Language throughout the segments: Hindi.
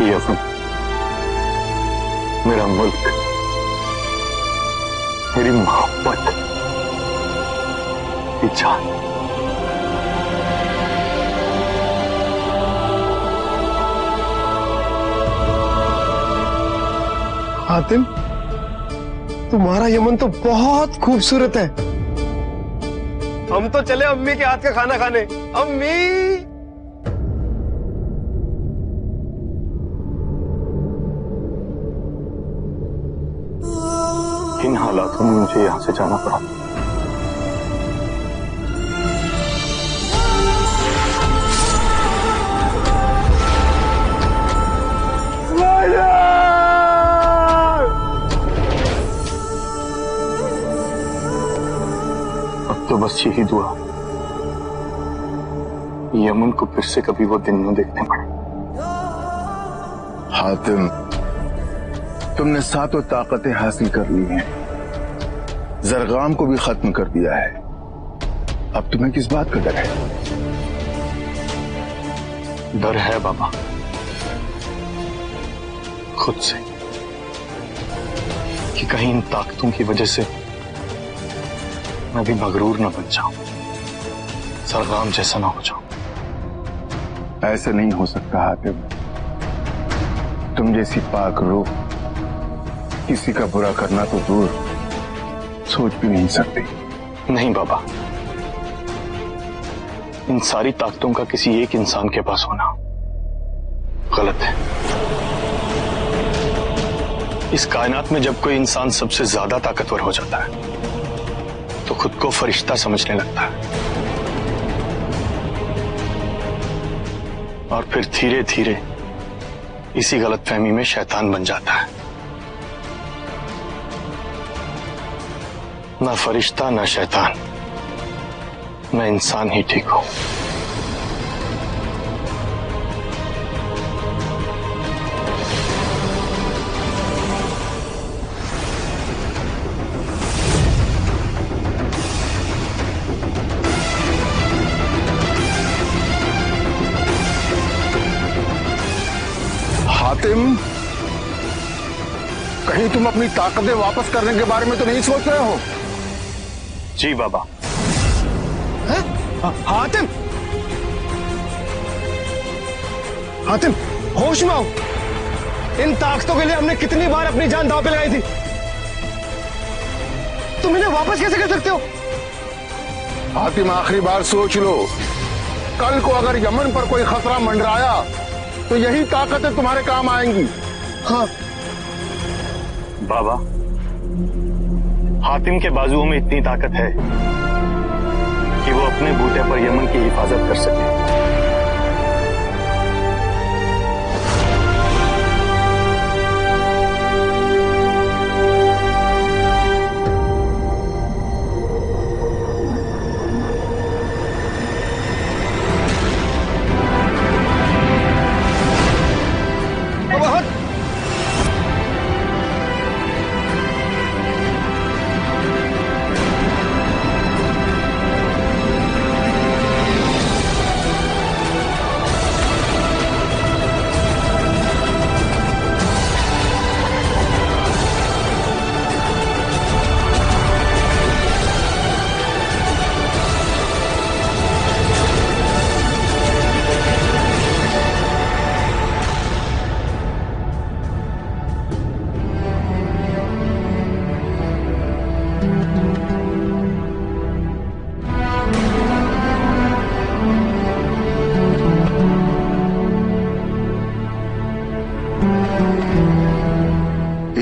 यमन, मेरा मुल्क, मेरी मोहब्बत, मेरी जान। हातिम, तुम्हारा यमन तो बहुत खूबसूरत है। हम तो चले अम्मी के हाथ का खाना खाने। अम्मी, इन हालातों में मुझे यहां से जाना पड़ा। अब तो बस यही दुआ, यमन को फिर से कभी वो दिन न देखने पड़े। हातिम, तुमने सातों ताकतें हासिल कर ली हैं, जरगाम को भी खत्म कर दिया है। अब तुम्हें किस बात का डर है? डर है बाबा, खुद से, कि कहीं इन ताकतों की वजह से मैं भी मगरूर न बन जाऊं, सरगाम जैसा ना हो जाऊं। ऐसा नहीं हो सकता हातिम। तुम जैसी पाक रूह किसी का बुरा करना तो दूर, सोच भी नहीं सकती। नहीं बाबा, इन सारी ताकतों का किसी एक इंसान के पास होना गलत है। इस कायनात में जब कोई इंसान सबसे ज्यादा ताकतवर हो जाता है तो खुद को फरिश्ता समझने लगता है, और फिर धीरे धीरे इसी गलतफहमी में शैतान बन जाता है। ना फरिश्ता ना शैतान, मैं इंसान ही ठीक हूं। हातिम, कहीं तुम अपनी ताकतें वापस करने के बारे में तो नहीं सोच रहे हो? जी बाबा। हातिम, हातिम, होश में आओ। इन ताकतों के लिए हमने कितनी बार अपनी जान दांव पे लगाई थी, तुम इन्हें वापस कैसे कर सकते हो? हातिम, आखिरी बार सोच लो। कल को अगर यमन पर कोई खतरा मंडराया तो यही ताकतें तुम्हारे काम आएंगी। हाँ बाबा, हातिम के बाजुओं में इतनी ताकत है कि वो अपने बूते पर यमन की हिफाजत कर सके।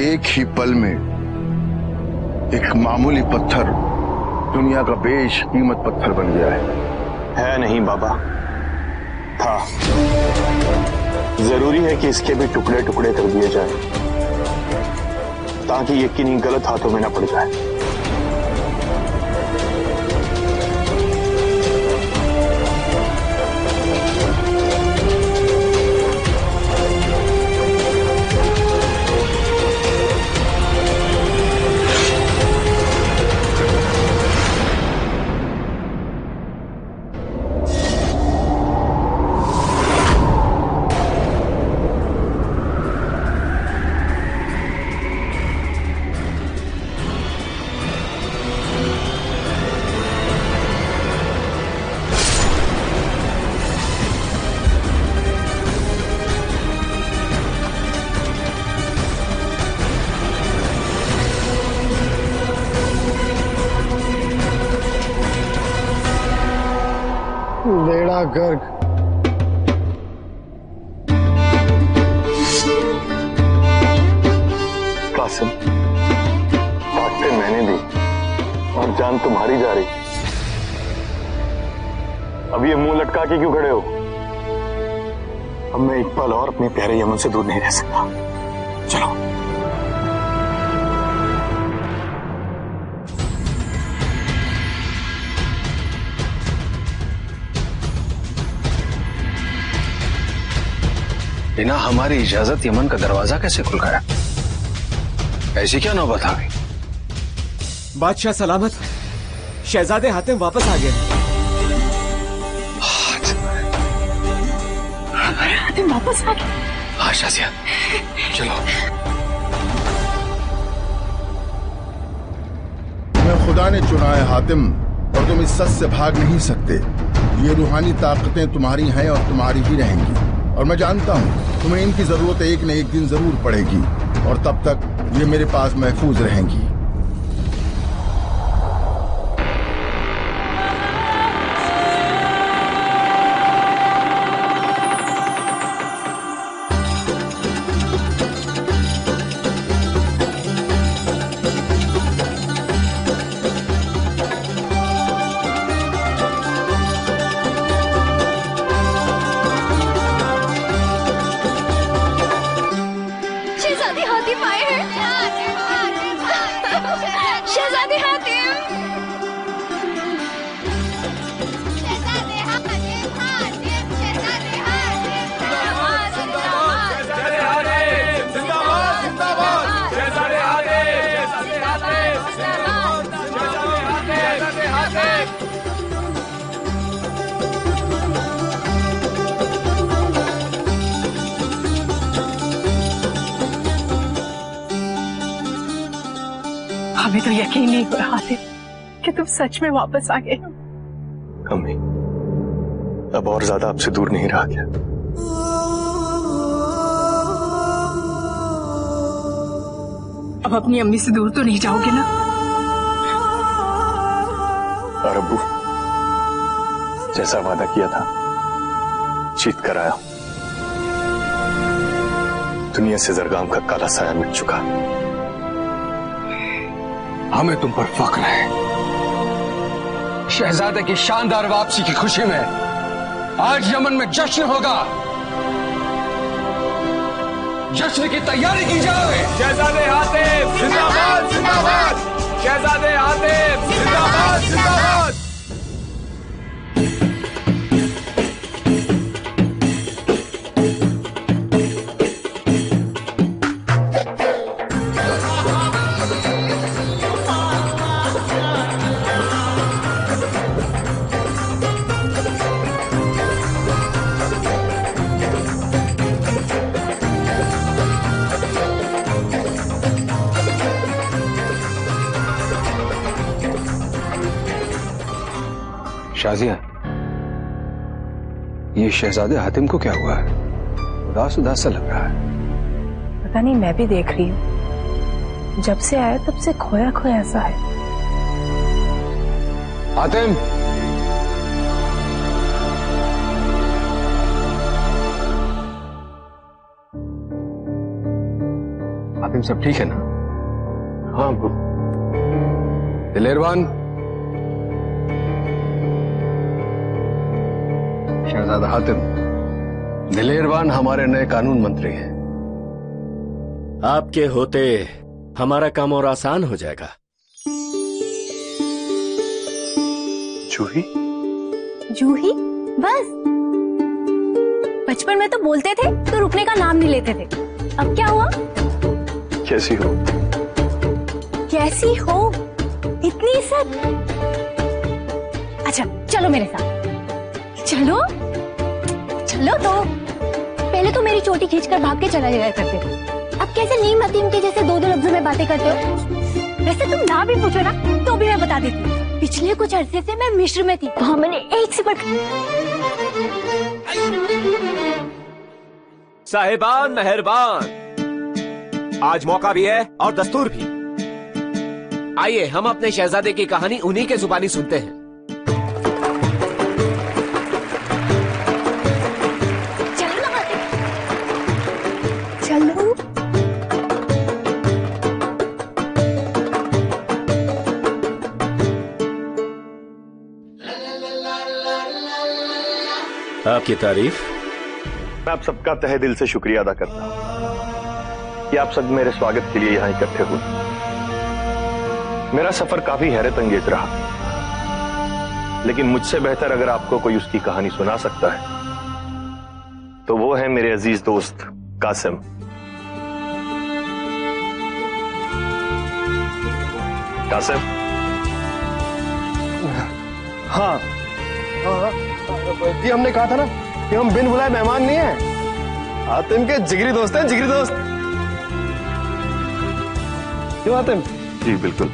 एक ही पल में एक मामूली पत्थर दुनिया का बेशकीमत पत्थर बन गया है नहीं बाबा, था। जरूरी है कि इसके भी टुकड़े टुकड़े कर दिए जाए ताकि यकीनी गलत हाथों में न पड़ जाए। गर्ग। कासिम, ताकतें मैंने दी और जान तुम्हारी जा रही। अब ये मुंह लटका के क्यों खड़े हो? अब मैं एक पल और अपने प्यारे यमन से दूर नहीं रह सकता। चलो। बिना हमारी इजाजत यमन का दरवाजा कैसे खुल गया? ऐसी क्या नौबत आ गई? बादशाह सलामत, शहजादे हातिम वापस आ गए। हातिम वापस आ गए? हाँ शाजिया, चलो। तुम्हें खुदा ने चुना है हातिम, और तुम इस सच से भाग नहीं सकते। ये रूहानी ताकतें तुम्हारी हैं और तुम्हारी ही रहेंगी, और मैं जानता हूँ तुम्हें इनकी जरूरत एक न एक दिन जरूर पड़ेगी, और तब तक ये मेरे पास महफूज रहेंगी। हमें तो यकीन नहीं हो रहा था कि तुम सच में वापस आ गए। अम्मी, अब और ज्यादा आपसे दूर नहीं रहा गया। अब अपनी अम्मी से दूर तो नहीं जाओगे ना? और अब्बू, जैसा वादा किया था जीत कर आया। दुनिया से जरगाम का काला साया मिट चुका। हमें तुम पर फख्र है। शहजादे की शानदार वापसी की खुशी में आज यमन में जश्न होगा। जश्न की तैयारी की जाए। शहजादे हातिम जिंदाबाद जिंदाबाद, शहजादे हातिम जिंदाबाद जिंदाबाद। शाजिया, ये शहजादे हातिम को क्या हुआ है? उदास उदास सा लग रहा है। पता नहीं, मैं भी देख रही हूँ। जब से आया तब से खोया खोया सा है। हातिम, हातिम सब ठीक है ना? हाँ अब्बू। दिलेरवान, शहजादा हातिम, दिलेरवान हमारे नए कानून मंत्री हैं। आपके होते हमारा काम और आसान हो जाएगा। जूही? जूही? बस बचपन में तो बोलते थे तो रुकने का नाम नहीं लेते थे। अब क्या हुआ? कैसी हो? कैसी हो? इतनी इज्जत? अच्छा चलो मेरे साथ। चलो चलो। तो पहले तो मेरी चोटी खींचकर भाग के चला जाया करते थे, अब कैसे नीम हतीम के जैसे दो दो लफ्जों में बातें करते हो? वैसे तुम ना भी पूछो ना तो भी मैं बता देती हूँ। पिछले कुछ अरसे से मैं मिस्र में थी, वहाँ मैंने एक से बढ़कर। साहिबान मेहरबान, आज मौका भी है और दस्तूर भी। आइए हम अपने शहजादे की कहानी उन्हीं के जुबानी सुनते हैं। की तारीफ। मैं आप सबका तहे दिल से शुक्रिया अदा करता हूं कि आप सब मेरे स्वागत के लिए यहां इकट्ठे हुए। मेरा सफर काफी हैरत अंगेज रहा, लेकिन मुझसे बेहतर अगर आपको कोई उसकी कहानी सुना सकता है तो वो है मेरे अजीज दोस्त कासिम। कासिम। हाँ, ये हमने कहा था ना कि हम बिन बुलाए मेहमान नहीं है। हातिम के जिगरी दोस्त हैं, जिगरी दोस्त। क्यों हातिम? जी बिल्कुल।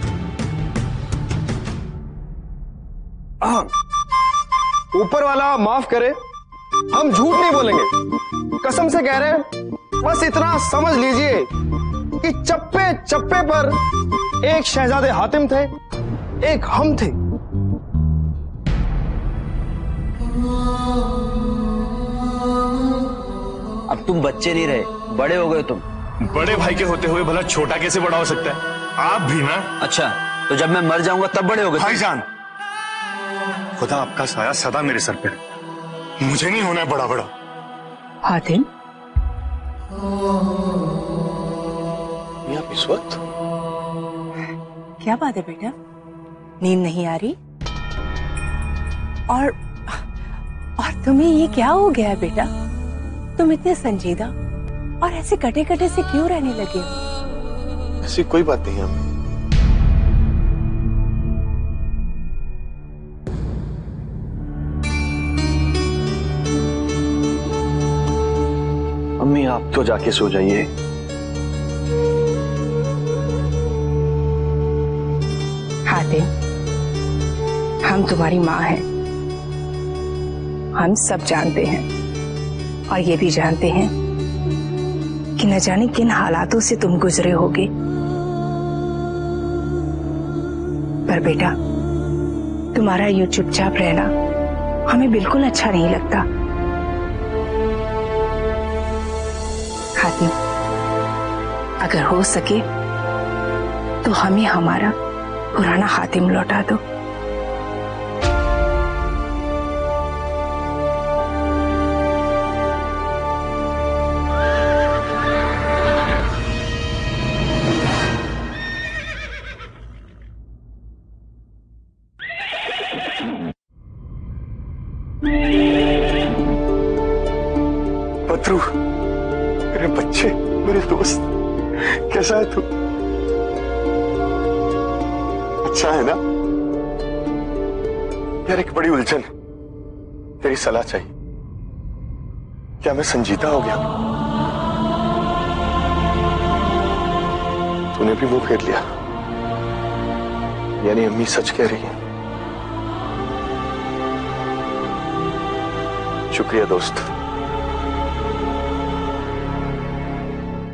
ऊपर वाला माफ करे, हम झूठ नहीं बोलेंगे, कसम से कह रहे हैं। बस इतना समझ लीजिए कि चप्पे चप्पे पर एक शहजादे हातिम थे, एक हम थे। अब तुम बच्चे नहीं रहे, बड़े हो गए तुम। बड़े भाई के होते हुए भला छोटा कैसे बड़ा हो सकता है? आप भी ना। अच्छा, तो जब मैं मर जाऊंगा तब बड़े हो गए? भाईजान, खुदा आपका साया सदा मेरे सर पे, मुझे नहीं होना है बड़ा बड़ा। हातिम, इस वक्त क्या बात है बेटा? नींद नहीं आ रही? और तुम्हें ये क्या हो गया है बेटा? तुम इतने संजीदा और ऐसे कटे कटे से क्यों रहने लगे हो? ऐसी कोई बात नहीं है। अम्मी, आप तो जाके सो जाइए। हातिम, हम तुम्हारी माँ हैं, हम सब जानते हैं और ये भी जानते हैं कि न जाने किन हालातों से तुम गुजरे होगे। पर बेटा, तुम्हारा यूं चुपचाप रहना हमें बिल्कुल अच्छा नहीं लगता। हातिम, अगर हो सके तो हमें हमारा पुराना हातिम लौटा दो। बदरू, मेरे बच्चे, मेरे दोस्त, कैसा है तू? अच्छा है ना? यार, एक बड़ी उलझन, तेरी सलाह चाहिए। क्या मैं संजीदा हो गया? तूने भी मुंह फेर लिया, यानी अम्मी सच कह रही है। शुक्रिया दोस्त।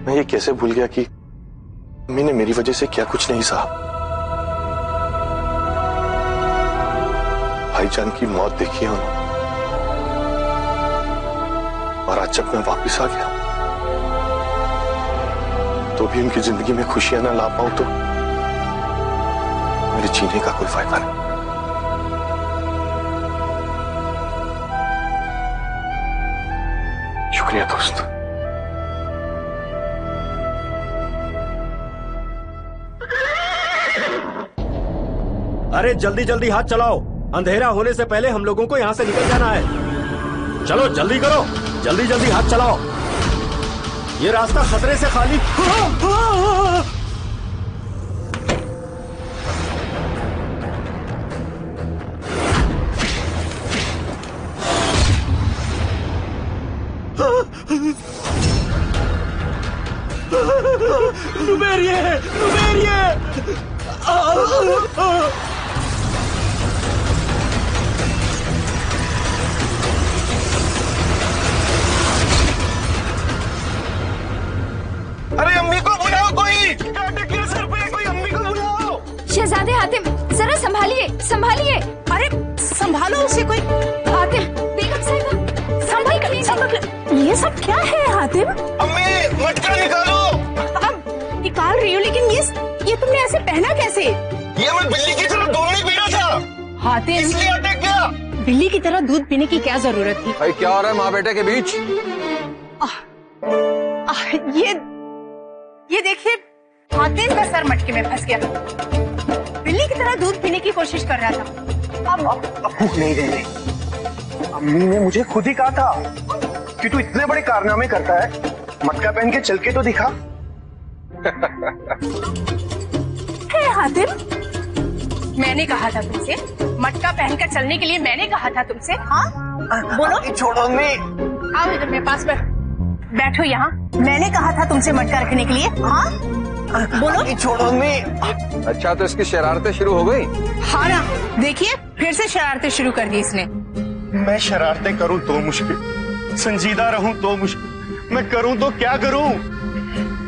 मैं ये कैसे भूल गया कि अम्मी ने मेरी वजह से क्या कुछ नहीं सहा। भाईजान की मौत देखी है उन्होंने, और आज जब मैं वापस आ गया तो भी उनकी जिंदगी में खुशियां ना ला पाऊं तो मेरे जीने का कोई फायदा नहीं। शुक्रिया दोस्त। अरे जल्दी जल्दी हाथ चलाओ, अंधेरा होने से पहले हम लोगों को यहाँ से निकल जाना है। चलो जल्दी करो, जल्दी जल्दी हाथ चलाओ। ये रास्ता खतरे से खाली। लुबेरिए, लुबेरिए। अरे अम्मी को बुलाओ, कोई अटक गया सर पे, कोई अम्मी को बुलाओ। शहजादे हातिम, जरा संभालिए, संभालिए। अरे संभालो उसे कोई। हातिम, बेगम साहिबा, संभाल कर, संभाल कर। ये सब क्या है हातिम? अम्मी, मटका निकालो। अब निकाल रही हूँ, लेकिन ये तुमने ऐसे पहना कैसे? ये मैं बिल्ली की तरह दौड़ने पीना था, हातिम, इसलिए अटक गया। बिल्ली की तरह दूध पीने की क्या जरूरत थी? भाई क्या हो रहा है माँ बेटे के बीच? ये देखिए, हातिम का सर मटके में फंस गया। बिल्ली की तरह दूध पीने की कोशिश कर रहा था। अब भूख नहीं दे रही। अम्मी ने मुझे खुद ही कहा था कि तू इतने बड़े कारनामे करता है, मटका पहन के चल के तो दिखा। हातिम, मैंने कहा था तुमसे, मटका पहनकर चलने के लिए मैंने कहा था तुमसे। हाँ बोलो। छोड़ो अम्मी। आओ इधर मेरे पास बैठो यहाँ। मैंने कहा था तुमसे मटका रखने के लिए। हाँ बोलो। छोड़ो अम्मी। अच्छा तो इसकी शरारतें शुरू हो गई? हाँ ना, देखिए फिर से शरारतें शुरू कर दी इसने। मैं शरारतें करूं तो मुश्किल, संजीदा रहूं तो मुश्किल, मैं करूं तो क्या करूं?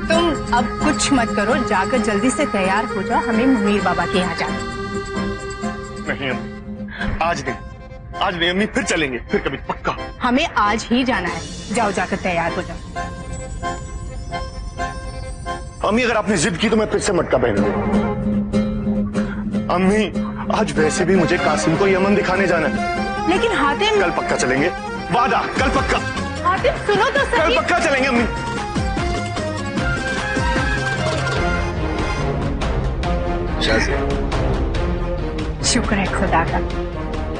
तुम अब कुछ मत करो, जाकर जल्दी से तैयार हो जाओ, हमें मुनीर बाबा के यहाँ जाना। नहीं अम्मी, आज नहीं अम्मी, फिर चलेंगे, फिर कभी पक्का। हमें आज ही जाना है, जाओ जाकर तैयार हो जाओ। अम्मी अगर आपने जिद की तो मैं फिर से मटका पहनूंगा। अम्मी आज वैसे भी मुझे कासिम को यमन दिखाने जाना है। लेकिन हातिम। कल पक्का चलेंगे, वादा, कल पक्का। हातिम सुनो तो सही। कल पक्का चलेंगे अम्मी। शुक्र है खुदा का,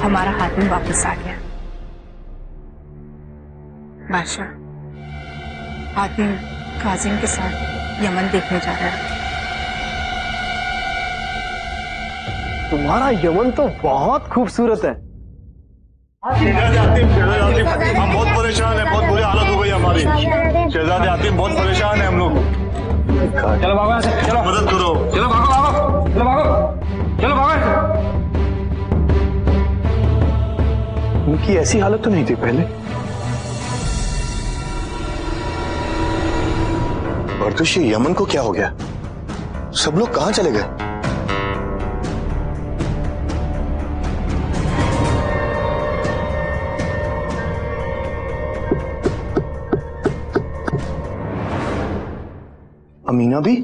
हमारा हातिम वापस आ गया। बादशाह, हातिम काजिम के साथ यमन देखने जा रहा है। तुम्हारा यमन तो बहुत खूबसूरत है। हम बहुत परेशान हैं, बहुत बुरी हालत हो गई हमारी। शहजादे हातिम बहुत परेशान है हम लोग। चलो बाबा, चलो मदद करो। चलो भागो भागो, चलो भागो, चलो भागो। उनकी ऐसी हालत तो नहीं थी पहले। बर्दुश, ये यमन को क्या हो गया? सब लोग कहां चले गए? अमीना भी?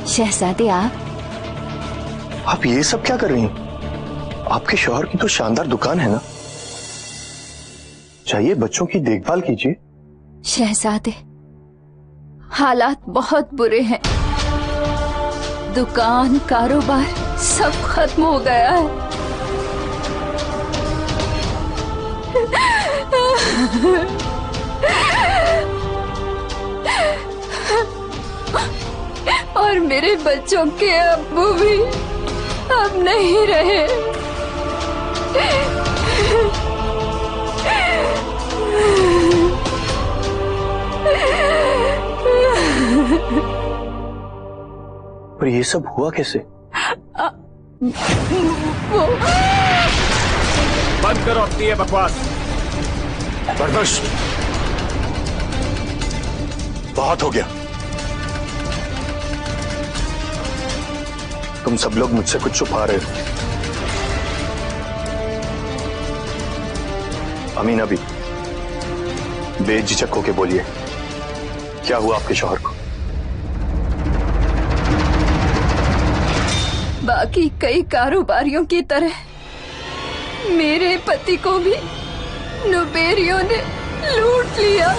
शहजादे आप ये सब क्या कर रही हैं? आपके शौहर की तो शानदार दुकान है ना, चाहिए बच्चों की देखभाल कीजिए। शहजादे, हालात बहुत बुरे हैं, दुकान कारोबार सब खत्म हो गया है। और मेरे बच्चों के अब्बू भी अब नहीं रहे। पर ये सब हुआ कैसे? बंद करो अपनी ये बकवास। बर्दश, बहुत हो गया। तुम सब लोग मुझसे कुछ छुपा रहे हो। अमीना भी, बेझिझक होके बोलिए, क्या हुआ आपके शौहर को? बाकी कई कारोबारियों की तरह मेरे पति को भी नुबेरियों ने लूट लिया,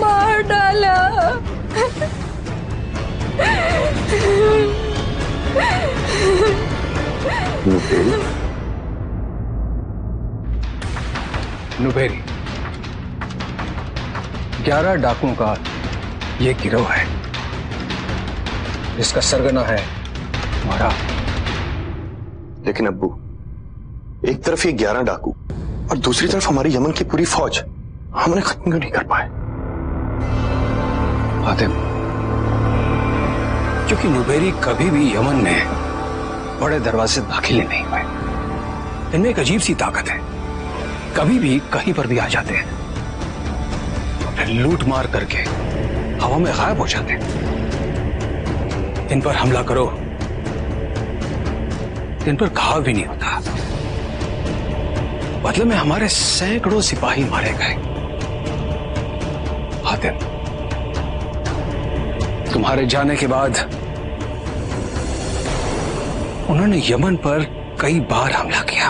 मार डाला। नुबेरी 11 डाकुओं का ये गिरोह है, जिसका सरगना है हमारा। लेकिन अब्बू, एक तरफ ये 11 डाकू और दूसरी तरफ हमारी यमन की पूरी फौज, हमने खत्म क्यों नहीं कर पाए? हातिम, क्योंकि नुबेरी कभी भी यमन में बड़े दरवाजे दाखिल नहीं हुए। इनमें एक अजीब सी ताकत है, कभी भी कहीं पर भी आ जाते हैं, फिर लूट मार करके हवा में गायब हो जाते हैं। इन पर हमला करो, इन पर घाव भी नहीं होता। बदले में हमारे सैकड़ों सिपाही मारे गए। हातिम, तुम्हारे जाने के बाद उन्होंने यमन पर कई बार हमला किया,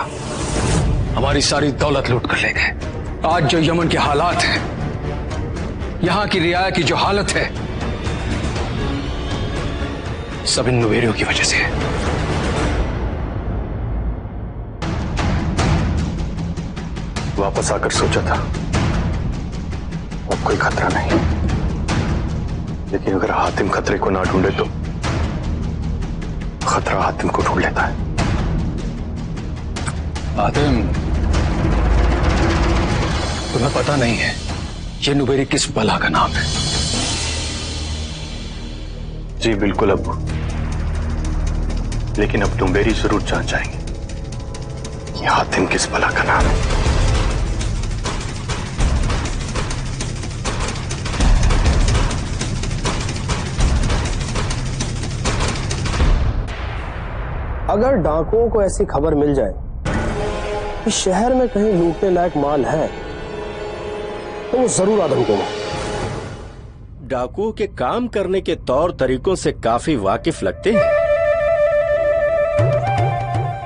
हमारी सारी दौलत लूट कर ले गए। आज जो यमन के हालात हैं, यहां की रियाया की जो हालत है, सब इन नुबेरियों की वजह से है। वापस आकर सोचा था अब कोई खतरा नहीं, लेकिन अगर हातिम खतरे को ना ढूंढे तो खतरा हातिम को ढूंढ लेता है। हातिम, तुम्हें पता नहीं है ये नुबेरी किस बला का नाम है? जी बिल्कुल अब्बू, लेकिन अब नुबेरी जरूर जान जाएंगे कि हातिम किस बला का नाम है। अगर डाकुओं को ऐसी खबर मिल जाए कि शहर में कहीं लूटने लायक माल है तो वो जरूर आदम को मार। डाकुओं के काम करने के तौर तरीकों से काफी वाकिफ लगते हैं।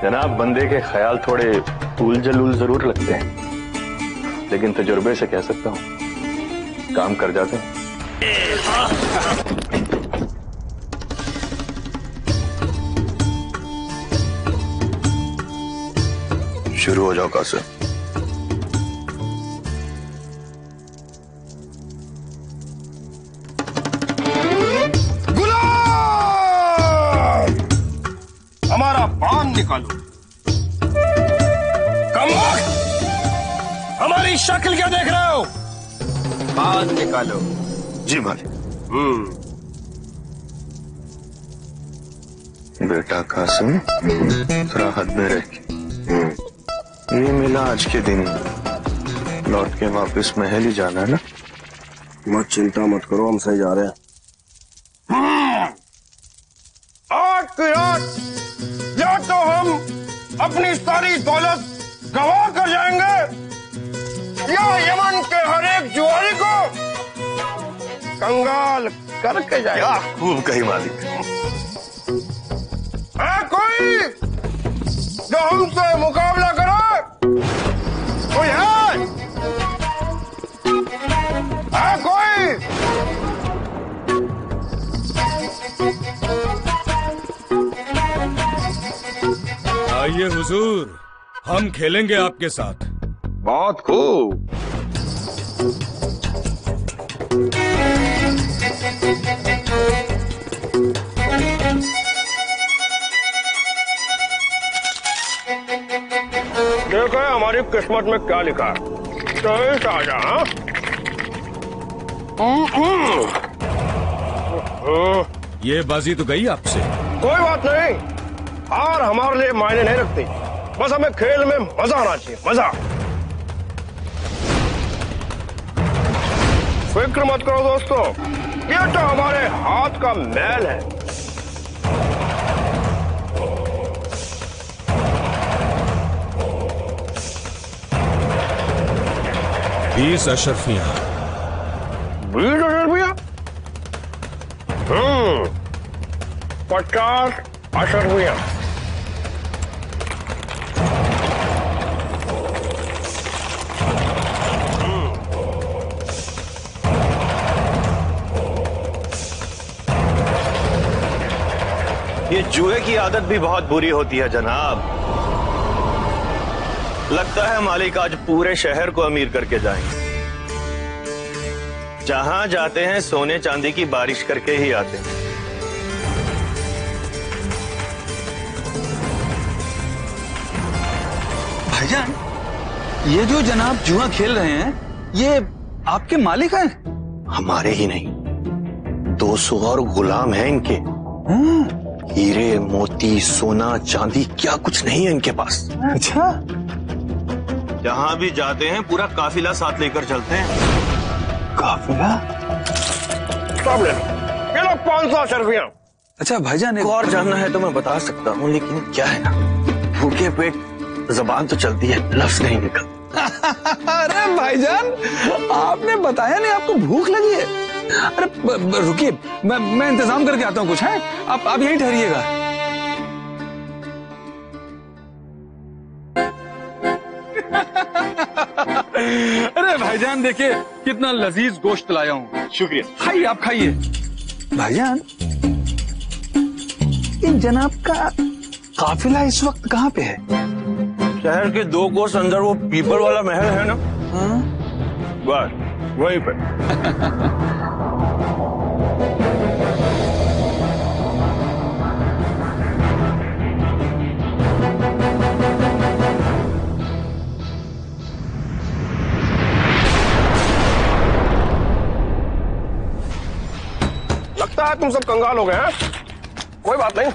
जनाब, बंदे के ख्याल थोड़े उल जलूल जरूर लगते हैं, लेकिन तजुर्बे से कह सकता हूं काम कर जाते हैं। शुरू हो जाओ कासिम। गुलाम, हमारा बांध निकालो। कमबख्त, हमारी शक्ल क्या देख रहे हो? बांध निकालो। जी मालिक। बेटा कासिम, थोड़ा हद में रह के ये मिला आज के दिन लौट के वापस महल ही जाना है ना? मत चिंता मत करो, हम सही जा रहे हैं। आज की रात या तो हम अपनी सारी दौलत गवा कर जाएंगे या यमन के हर एक जुआरी को कंगाल करके जाएंगे। क्या खूब कही मालिक। है कोई जो हमसे मुकाबला करे? कोई है कोई? आइए हुजूर, हम खेलेंगे आपके साथ। बहुत खूब। देखो हमारी किस्मत में क्या लिखा है। तो शाहजहां, ये बाजी तो गई आपसे। कोई बात नहीं, हार हमारे लिए मायने नहीं रखती, बस हमें खेल में मजा आना चाहिए। मजा। फिक्र मत करो दोस्तों, ये तो हमारे हाथ का मैल है। 20 अशरफियां। 20 अशरफियां? 50 अशरफियां। ये जुए की आदत भी बहुत बुरी होती है जनाब। लगता है मालिक आज पूरे शहर को अमीर करके जाएंगे। जहां जाते हैं सोने चांदी की बारिश करके ही आते हैं। भाईजान, ये जो जनाब जुआ खेल रहे हैं, ये आपके मालिक हैं? हमारे ही नहीं, 200 और गुलाम हैं इनके। हीरे मोती सोना चांदी क्या कुछ नहीं है इनके पास। अच्छा। जहां भी जाते हैं पूरा काफिला साथ लेकर चलते हैं। काफिला? सब ले लो, ये लो 500 अशरफियां। अच्छा भाईजान, और जानना है तो मैं बता सकता हूँ, लेकिन क्या है ना, भूखे पेट जबान तो चलती है, लफ्ज नहीं निकलता। अरे भाईजान, आपने बताया नहीं आपको भूख लगी है। अरे रुकिए, मैं इंतजाम करके आता हूँ कुछ है। आप यहीं ठहरिएगा। अरे भाईजान देखिए कितना लजीज गोश्त लाया हूँ। शुक्रिया। खाइए, आप खाइए। भाईजान, इन जनाब का काफिला इस वक्त कहाँ पे है? शहर के 2 कोस अंदर वो पीपल वाला महल है ना, बस वहीं पर। लगता है तुम सब कंगाल हो गए हैं। कोई बात नहीं,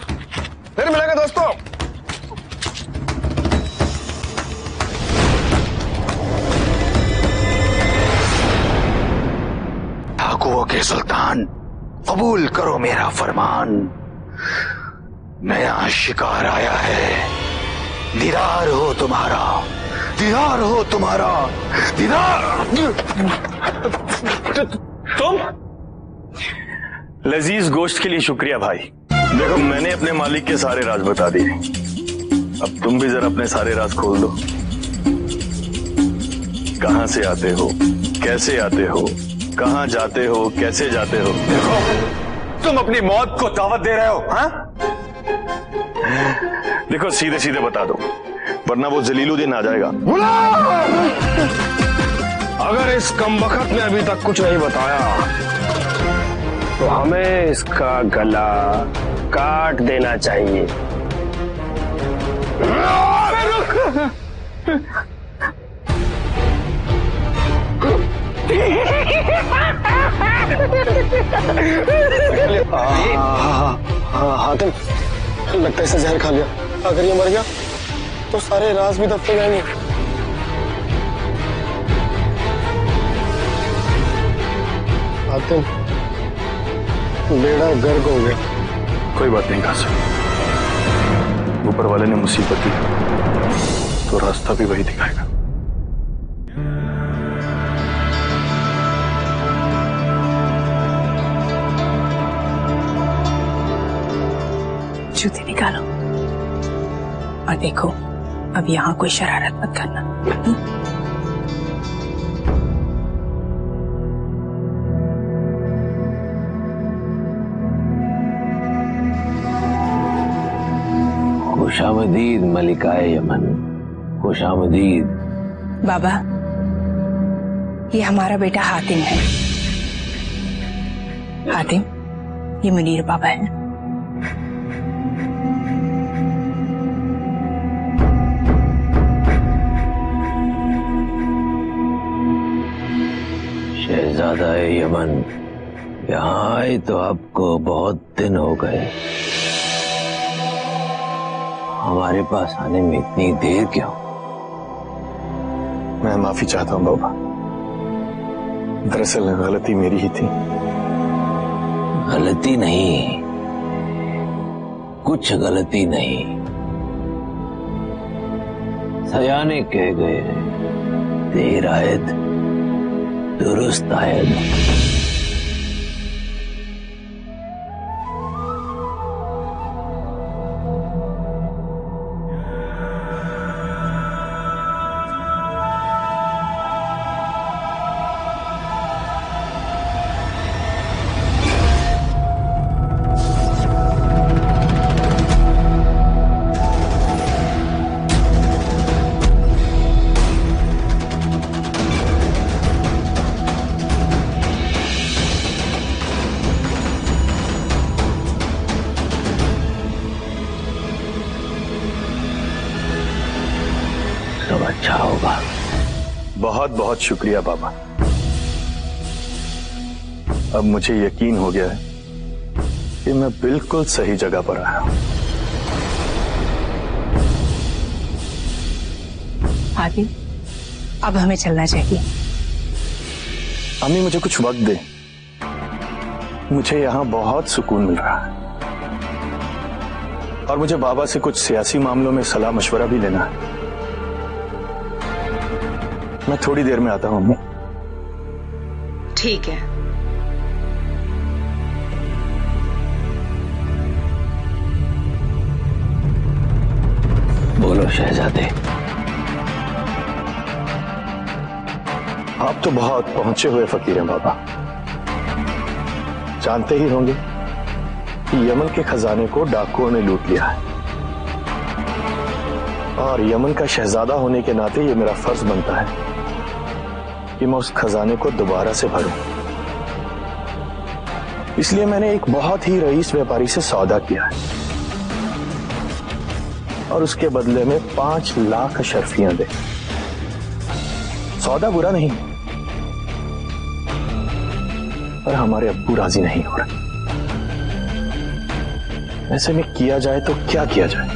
फिर मिलेंगे दोस्तों। डाकुओं के सुल्तान, कबूल करो मेरा फरमान। नया शिकार आया है, दीदार हो तुम्हारा, दीदार हो तुम्हारा, दीदार। तुम? लजीज गोश्त के लिए शुक्रिया भाई। देखो मैंने अपने मालिक के सारे राज बता दिए, अब तुम भी जरा अपने सारे राज खोल दो। कहां से आते हो, कैसे आते हो, कहां जाते हो, कैसे जाते हो? देखो तुम अपनी मौत को दावत दे रहे हो। हाँ? देखो सीधे सीधे बता दो, वरना वो जलीलुद्दीन आ जाएगा। अगर इस कमबख्त ने अभी तक कुछ नहीं बताया तो हमें इसका गला काट देना चाहिए। हातिम, लगता है इसे जहर खा लिया। अगर ये मर गया तो सारे राज भी दबते जाएंगे। हातिम, बेड़ा गर्क हो गया। कोई बात नहीं कासिम, ऊपर वाले ने मुसीबत दी तो रास्ता भी वही दिखाएगा। जूते निकालो और देखो, अब यहाँ कोई शरारत मत करना। खुशामदीद मलिकाए यमन, खुशामदीद। बाबा, ये हमारा बेटा हातिम है। हातिम, ये मुनीर बाबा है। शहजादा यमन, यहाँ आए तो आपको बहुत दिन हो गए। हमारे पास आने में इतनी देर क्यों? मैं माफी चाहता हूँ बाबा, दरअसल गलती मेरी ही थी। गलती नहीं, कुछ गलती नहीं। सयाने कह गए, देर आयत दुरुस्त आयत। सब अच्छा होगा। बहुत बहुत शुक्रिया बाबा, अब मुझे यकीन हो गया है कि मैं बिल्कुल सही जगह पर आया हूं। हातिम, अब हमें चलना चाहिए। अम्मी मुझे कुछ वक्त दे, मुझे यहां बहुत सुकून मिल रहा है और मुझे बाबा से कुछ सियासी मामलों में सलाह मशवरा भी लेना है। मैं थोड़ी देर में आता हूं अम्मी। ठीक है, शहजादे। आप तो बहुत पहुंचे हुए फकीर हैं बाबा। जानते ही होंगे कि यमन के खजाने को डाकुओं ने लूट लिया है, और यमन का शहजादा होने के नाते ये मेरा फर्ज बनता है कि मैं उस खजाने को दोबारा से भरूं। इसलिए मैंने एक बहुत ही रईस व्यापारी से सौदा किया है और उसके बदले में 5 लाख अशरफियां दे। सौदा बुरा नहीं, पर हमारे अब्बू राजी नहीं हो रहे। ऐसे में किया जाए तो क्या किया जाए?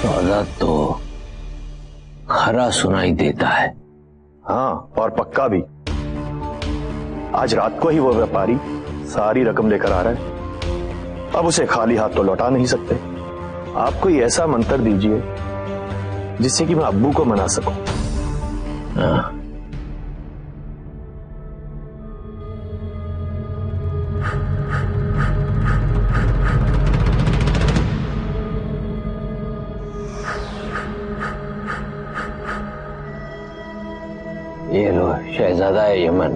सौदा तो खरा सुनाई देता है। हाँ, और पक्का भी। आज रात को ही वो व्यापारी सारी रकम लेकर आ रहा है। अब उसे खाली हाथ तो लौटा नहीं सकते। आप कोई ऐसा मंत्र दीजिए जिससे कि मैं अब्बू को मना सकूं। हाँ। ये लो शहजादा यमन,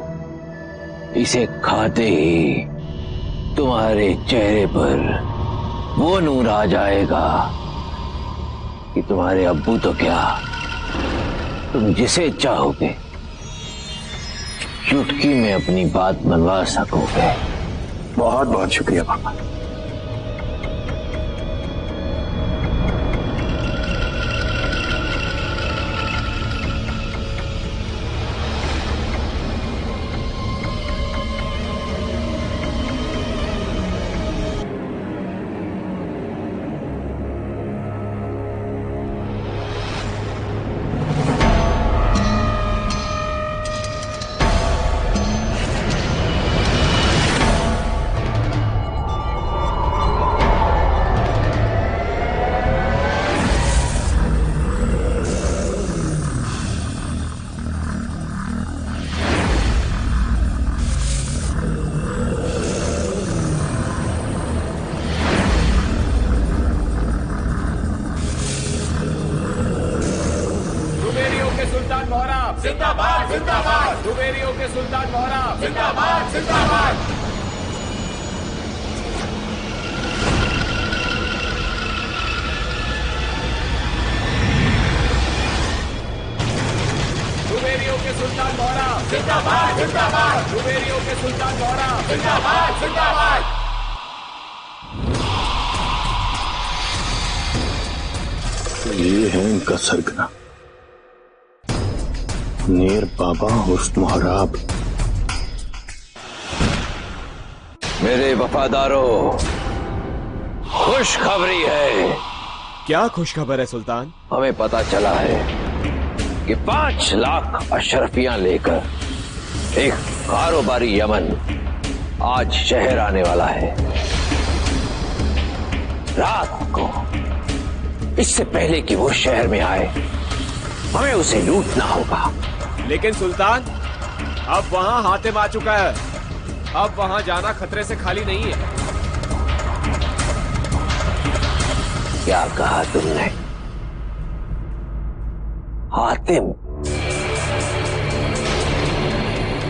इसे खाते ही तुम्हारे चेहरे पर वो नूर आ जाएगा कि तुम्हारे अब्बू तो क्या, तुम जिसे चाहोगे चुटकी में अपनी बात मनवा सकोगे। बहुत बहुत शुक्रिया बाबा। जिंदाबाद जिंदाबाद, दुबेरियों के सुल्तान मोहरा जिंदाबाद जिंदाबाद। दुबेरियों के सुल्तान मोहरा जिंदाबाद जिंदाबाद, दुबेरियों के सुल्तान मोहरा जिंदाबाद जिंदाबाद। ये है इनका सरगना, नीर बाबा उर्फ मुहराब। मेरे वफादारों, खुशखबरी है। क्या खुशखबर है सुल्तान? हमें पता चला है कि 5 लाख अशरफियां लेकर एक कारोबारी यमन आज शहर आने वाला है। रात को, इससे पहले कि वो शहर में आए, हमें उसे लूटना होगा। लेकिन सुल्तान, अब वहां हातिम आ चुका है। अब वहां जाना खतरे से खाली नहीं है। क्या कहा तुमने? हातिम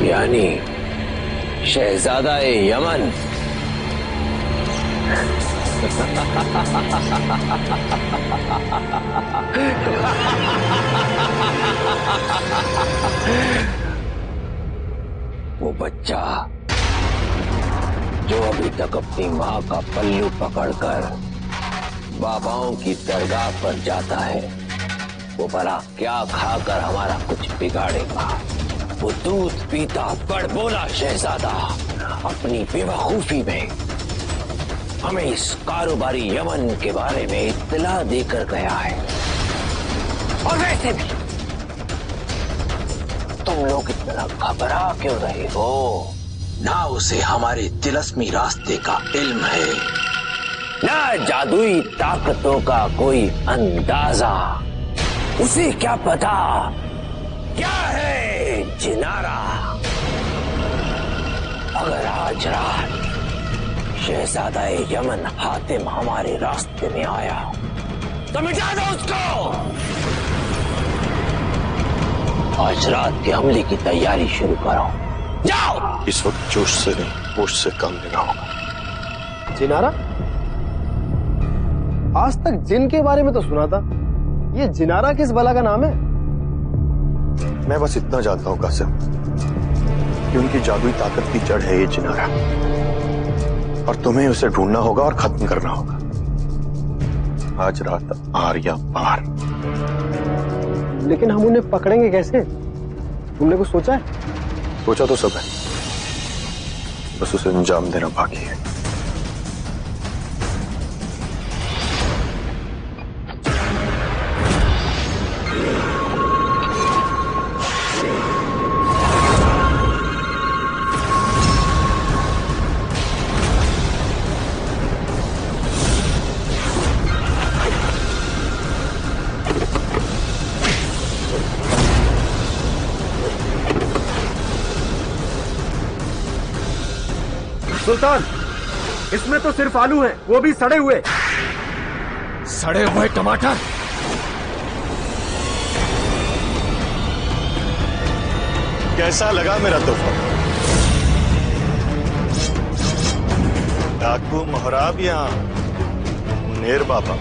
यानी शहजादा यमन? वो बच्चा जो अभी तक अपनी माँ का पल्लू पकड़कर बाबाओं की दरगाह पर जाता है, वो भला क्या खाकर हमारा कुछ बिगाड़ेगा? वो दूध पीता बड़बोला शहजादा अपनी बेवकूफी में हमें इस कारोबारी यमन के बारे में इत्तला देकर गया है। और वैसे भी तुम लोग इतना घबरा क्यों रहे हो? ना उसे हमारे तिलस्मी रास्ते का इल्म है, ना जादुई ताकतों का कोई अंदाजा। उसे क्या पता क्या है जिनारा? अगर आज रात शहजादा यमन हातिम हमारे रास्ते में आया तो मिटा दो उसको। आज रात के हमले की तैयारी शुरू करो, जाओ। इस वक्त जोश से नहीं, होश से काम लेना होगा। जिनारा? आज तक जिन के बारे में तो सुना था, ये जिनारा किस बला का नाम है? मैं बस इतना जानता हूं कासिम कि उनकी जादुई ताकत की जड़ है ये जिनारा, और तुम्हें उसे ढूंढना होगा और खत्म करना होगा। आज रात आर या पार। लेकिन हम उन्हें पकड़ेंगे कैसे? तुमने कुछ सोचा है? सोचा तो सब है, बस उसे अंजाम देना बाकी है। सुल्तान, इसमें तो सिर्फ आलू हैं, वो भी सड़े हुए। सड़े हुए टमाटर? कैसा लगा मेरा तोहफा? डाकू मोहराब या नेर बाबा?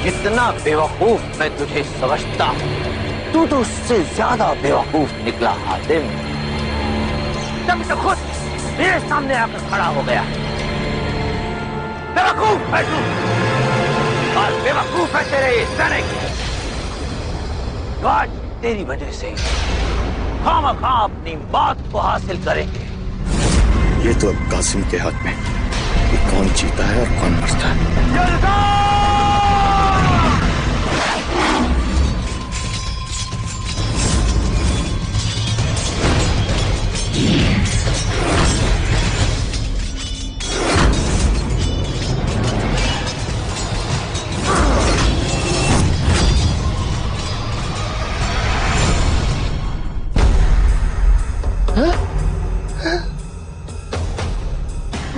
जितना बेवकूफ मैं तुझे समझता हूँ, तू तो उससे ज्यादा बेवकूफ निकला हातिम। तब तो खुद मेरे सामने आकर खड़ा हो गया। बेवकूफ है तू, और बेवकूफ है तेरे ये सैनिक। आज तेरी वजह से खामखा अपनी मौत को हासिल करेंगे। ये तो अब कासिम के हाथ में कि कौन जीता है और कौन मरता है।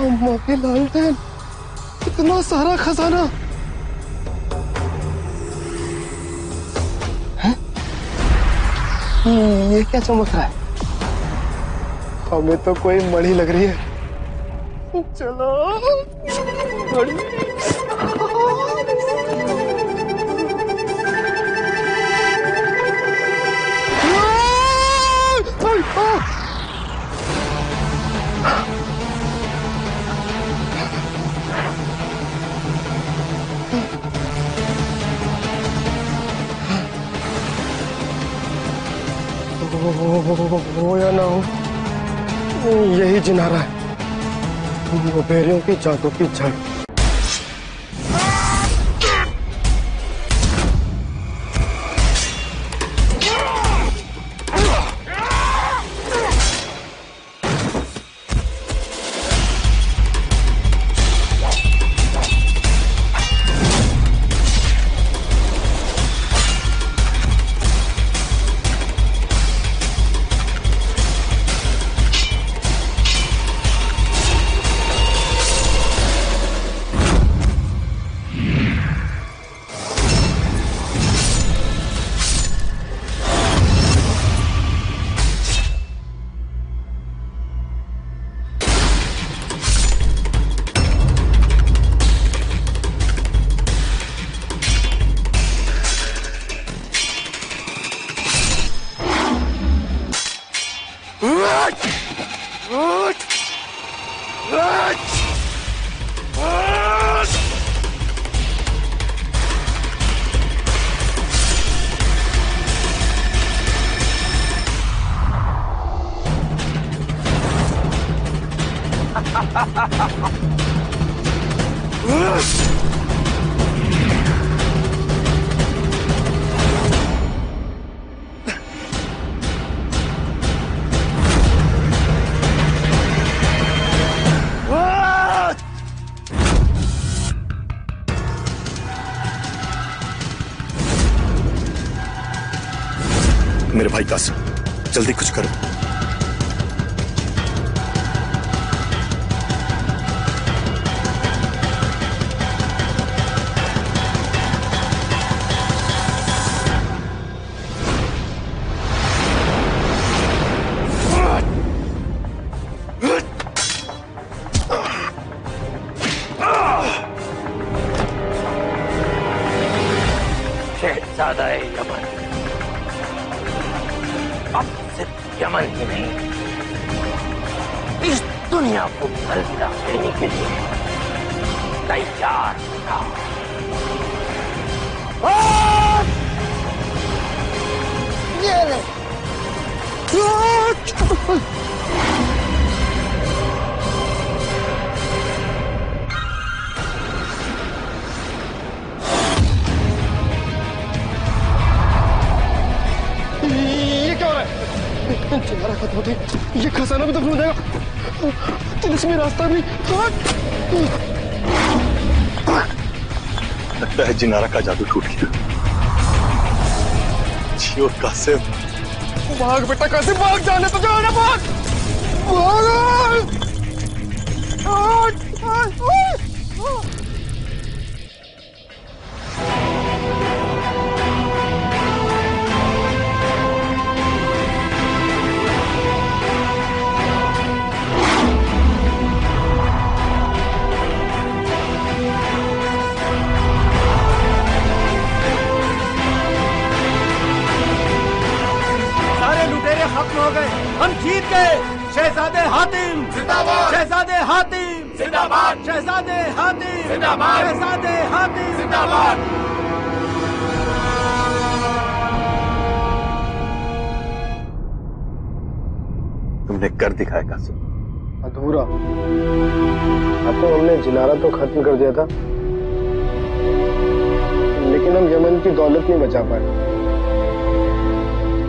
अम्मा के लालटेन, इतना सारा खजाना है? ये क्या चमक रहा है? हमें तो कोई मणि लग रही है। चलो मणि। हो या ना हो, यही जिनारा है, मुबेरियों की जादू की जड़। मेरे भाई कासिम, जल्दी कुछ करो। शहजादा यमन अब सिर्फ यमन ही नहीं, इस दुनिया को अलविदा देने के लिए तैयार था। ये क्या हो रहा है? चिनारा खत्म हो गई, ये खजाना भी तो भूल जाएगा। तिलिस्मी रास्ता भी। लगता है जिनारा का जादू टूट गया। जियो कासिम, भाग बेटा कासिम, भाग, जाने तो जाने, भाग भाग। खत्म हो गए, हम जीत गए। शहजादे हातिम जिंदाबाद, शहजादे हातिम जिंदाबाद, शहजादे हातिम जिंदाबाद, शहजादे हातिम जिंदाबाद। तुमने कर दिखाया कासिम। अधूरा। आपको हमने जिनारा तो खत्म कर दिया था, लेकिन हम यमन की दौलत नहीं बचा पाए।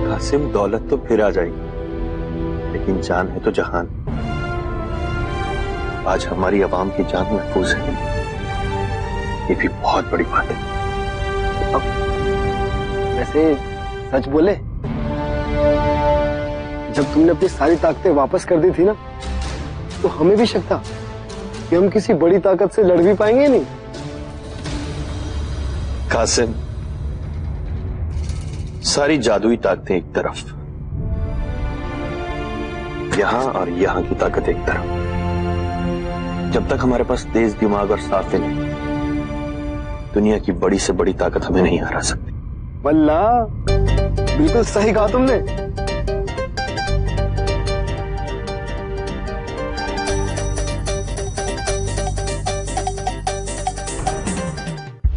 कासिम, दौलत तो फिर आ जाएगी, लेकिन जान है तो जहान। आज हमारी आवाम की जान महफूज है, ये भी बहुत बड़ी बात है। अब वैसे सच बोले, जब तुमने अपनी सारी ताकतें वापस कर दी थी ना, तो हमें भी शक था कि हम किसी बड़ी ताकत से लड़ भी पाएंगे नहीं। कासिम, सारी जादुई ताकतें एक तरफ, यहां और यहां की ताकत एक तरफ। जब तक हमारे पास तेज दिमाग और साफ दिल है, दुनिया की बड़ी से बड़ी ताकत हमें नहीं हरा सकती। वल्ला, बिल्कुल सही कहा तुमने।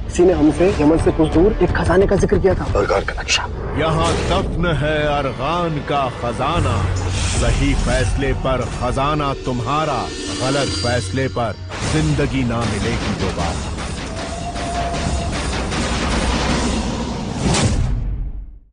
किसी ने हमसे यमन से कुछ दूर एक खजाने का जिक्र किया था, और घर का नक्शा। यहाँ दफन है अरगान का खजाना, सही फैसले पर खजाना तुम्हारा, गलत फैसले पर जिंदगी ना मिलेगी दोबारा।